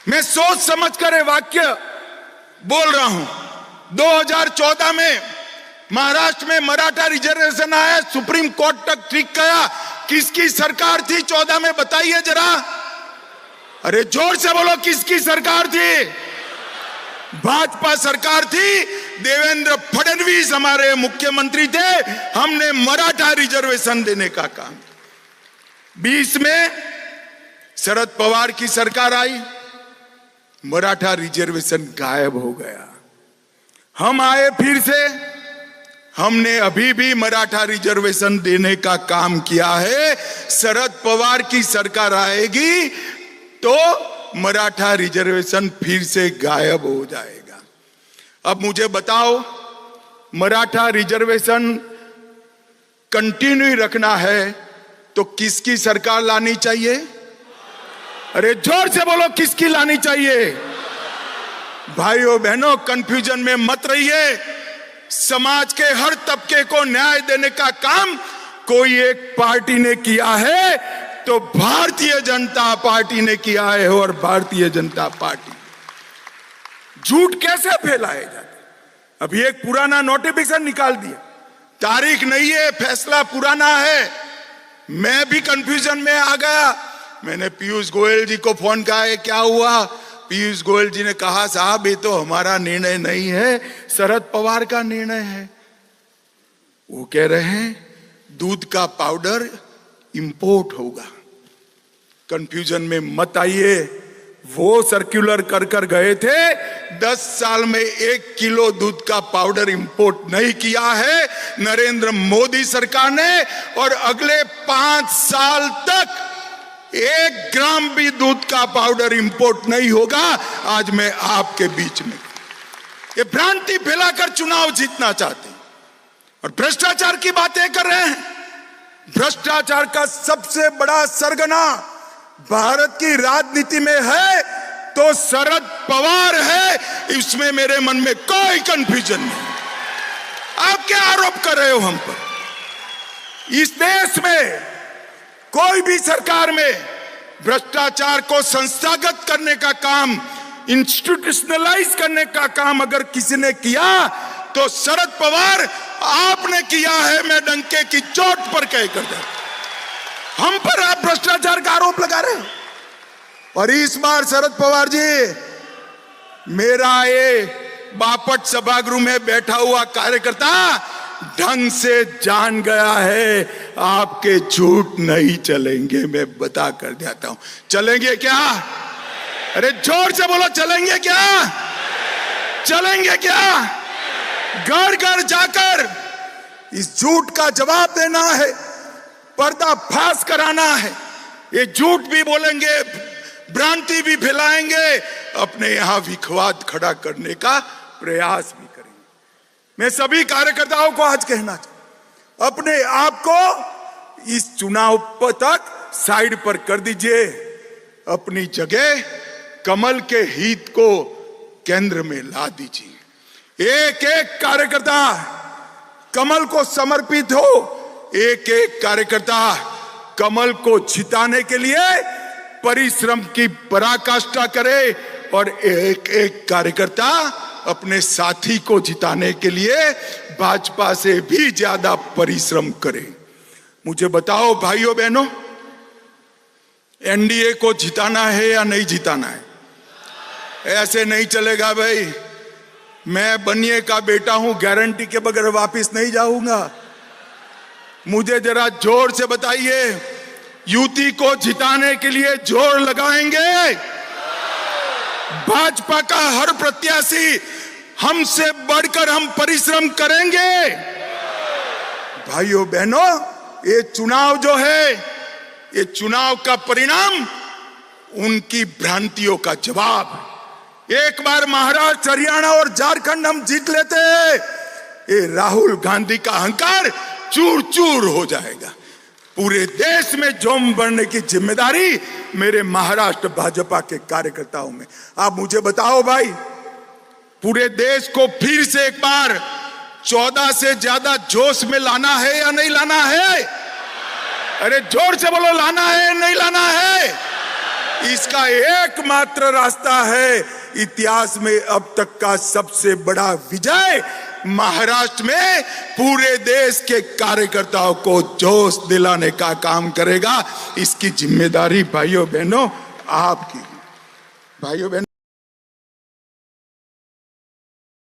मैं सोच समझ कर ये वाक्य बोल रहा हूं। 2014 में महाराष्ट्र में मराठा रिजर्वेशन आया, सुप्रीम कोर्ट तक ठीक गया। किसकी सरकार थी 14 में, बताइए जरा। अरे जोर से बोलो, किसकी सरकार थी? भाजपा सरकार थी। देवेंद्र फडणवीस हमारे मुख्यमंत्री थे। हमने मराठा रिजर्वेशन देने का काम। 20 में शरद पवार की सरकार आई, मराठा रिजर्वेशन गायब हो गया। हम आए फिर से, हमने अभी भी मराठा रिजर्वेशन देने का काम किया है। शरद पवार की सरकार आएगी तो मराठा रिजर्वेशन फिर से गायब हो जाएगा। अब मुझे बताओ, मराठा रिजर्वेशन कंटिन्यू रखना है तो किसकी सरकार लानी चाहिए? अरे जोर से बोलो, किसकी लानी चाहिए? भाइयों बहनों, कंफ्यूजन में मत रहिए। समाज के हर तबके को न्याय देने का काम कोई एक पार्टी ने किया है तो भारतीय जनता पार्टी ने किया है। और भारतीय जनता पार्टी झूठ कैसे फैलाए जाते? अभी एक पुराना नोटिफिकेशन निकाल दिया, तारीख नहीं है, फैसला पुराना है। मैं भी कंफ्यूजन में आ गया। मैंने पीयूष गोयल जी को फोन किया, है क्या हुआ? पीयूष गोयल जी ने कहा, साहब ये तो हमारा निर्णय नहीं है, शरद पवार का निर्णय है। वो कह रहे हैं दूध का पाउडर इंपोर्ट होगा। कंफ्यूजन में मत आइए। वो सर्कुलर कर गए थे, 10 साल में 1 किलो दूध का पाउडर इंपोर्ट नहीं किया है नरेंद्र मोदी सरकार ने। और अगले 5 साल तक 1 ग्राम भी दूध का पाउडर इंपोर्ट नहीं होगा। आज मैं आपके बीच में ये भ्रांति फैलाकर चुनाव जीतना चाहते हैं और भ्रष्टाचार की बातें कर रहे हैं। भ्रष्टाचार का सबसे बड़ा सरगना भारत की राजनीति में है तो शरद पवार है। इसमें मेरे मन में कोई कंफ्यूजन नहीं। आप क्या आरोप कर रहे हो हम पर? इस देश में कोई भी सरकार में भ्रष्टाचार को संस्थागत करने का काम, इंस्टीट्यूशनलाइज करने का काम अगर किसी ने किया तो शरद पवार आपने किया है। मैं डंके की चोट पर कह कर दे, हम पर आप भ्रष्टाचार का आरोप लगा रहे हो। और इस बार शरद पवार जी, मेरा ये बापट सभागृह में बैठा हुआ कार्यकर्ता ढंग से जान गया है, आपके झूठ नहीं चलेंगे। मैं बता कर देता हूं, चलेंगे क्या? अरे जोर से बोलो, चलेंगे क्या? चलेंगे क्या? घर घर जाकर इस झूठ का जवाब देना है, पर्दाफाश कराना है। ये झूठ भी बोलेंगे, भ्रांति भी फैलाएंगे, अपने यहां विखवाद खड़ा करने का प्रयास भी करेंगे। मैं सभी कार्यकर्ताओं को आज कहना चाहता हूं, अपने आप को इस चुनाव तक साइड पर कर दीजिए। अपनी जगह कमल के हित को केंद्र में ला दीजिए। एक एक कार्यकर्ता कमल को समर्पित हो। एक एक कार्यकर्ता कमल को जिताने के लिए परिश्रम की पराकाष्ठा करे और एक एक कार्यकर्ता अपने साथी को जिताने के लिए भाजपा से भी ज्यादा परिश्रम करे। मुझे बताओ भाइयों बहनों, एनडीए को जिताना है या नहीं जिताना है? ऐसे नहीं चलेगा भाई। मैं बनिए का बेटा हूं, गारंटी के बगैर वापस नहीं जाऊंगा। मुझे जरा जोर से बताइए, युति को जिताने के लिए जोर लगाएंगे? भाजपा का हर प्रत्याशी हमसे बढ़कर हम परिश्रम करेंगे। भाइयों बहनों, ये चुनाव जो है, ये चुनाव का परिणाम उनकी भ्रांतियों का जवाब है। एक बार महाराष्ट्र, हरियाणा और झारखंड हम जीत लेते हैं, ये राहुल गांधी का अहंकार चूर चूर हो जाएगा। पूरे देश में जोम बढ़ने की जिम्मेदारी मेरे महाराष्ट्र भाजपा के कार्यकर्ताओं में। आप मुझे बताओ भाई, पूरे देश को फिर से एक बार 14 से ज्यादा जोश में लाना है या नहीं लाना है? अरे जोर से बोलो, लाना है नहीं लाना है? इसका एकमात्र रास्ता है इतिहास में अब तक का सबसे बड़ा विजय महाराष्ट्र में पूरे देश के कार्यकर्ताओं को जोश दिलाने का काम करेगा। इसकी जिम्मेदारी भाइयों बहनों आपकी। भाइयों बहनों